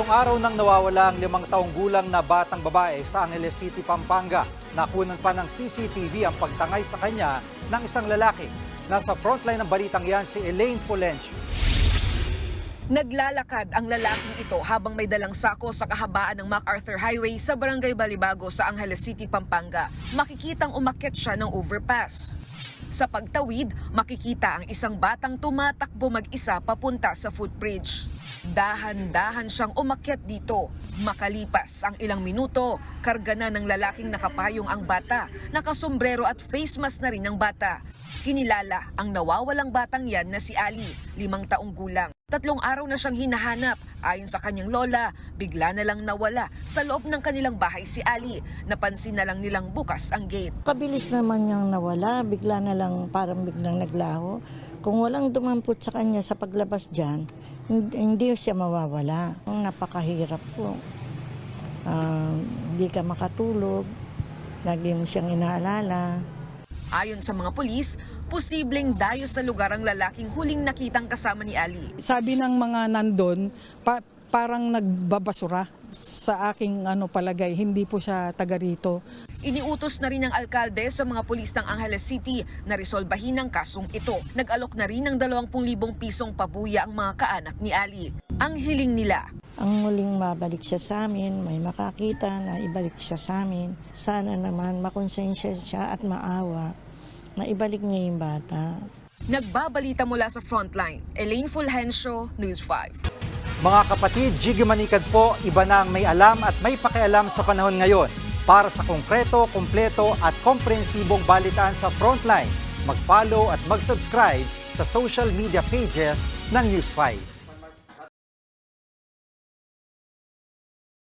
araw nang nawawala ang 5 taong gulang na batang babae sa Angeles City, Pampanga. Nakunan pa ng CCTV ang pagtangay sa kanya ng isang lalaki. Nasa frontline ng balitang yan si Elaine Fulencio. Naglalakad ang lalaking ito habang may dalang sako sa kahabaan ng MacArthur Highway sa Barangay Balibago sa Angeles City, Pampanga. Makikitang umakyat siya ng overpass. Sa pagtawid, makikita ang isang batang tumatakbo mag-isa papunta sa footbridge. Dahan-dahan siyang umakyat dito. Makalipas ang ilang minuto, karga na ng lalaking nakapayong ang bata, nakasombrero at face mask na rin ang bata. Kinilala ang nawawalang batang yan na si Ali, 5 taong gulang. 3 araw na siyang hinahanap. Ayon sa kanyang lola, bigla na lang nawala sa loob ng kanilang bahay si Ali. Napansin na lang nilang bukas ang gate. Kabilis naman niyang nawala, bigla na lang parang biglang naglaho. Kung walang dumampot sa kanya sa paglabas dyan, hindi siya mawawala. Napakahirap po. Hindi ka makatulog, lagi mo siyang inaalala. Ayon sa mga pulis, posibleng dayo sa lugar ang lalaking huling nakitang kasama ni Ali. Sabi ng mga nandun, parang nagbabasura sa aking palagay, hindi po siya taga rito. Iniutos na rin ng alkalde sa mga pulis ng Angeles City na resolbahin ang kasong ito. Nag-alok na rin ng 20,000 pisong pabuya ang mga kaanak ni Ali. Ang hiling nila, Ang muling mabalik siya sa amin, may makakita na ibalik siya sa amin. Sana naman makonsensya siya at maawa na ibalik niya yung bata. nagbabalita mula sa frontline. Elaine Fulgencio, News 5. Mga kapatid, Jiggy Manikad po, iba na ang may alam at may pakialam sa panahon ngayon. Para sa konkreto, kumpleto at komprehensibong balitaan sa Frontline, mag-follow at mag-subscribe sa social media pages ng News 5.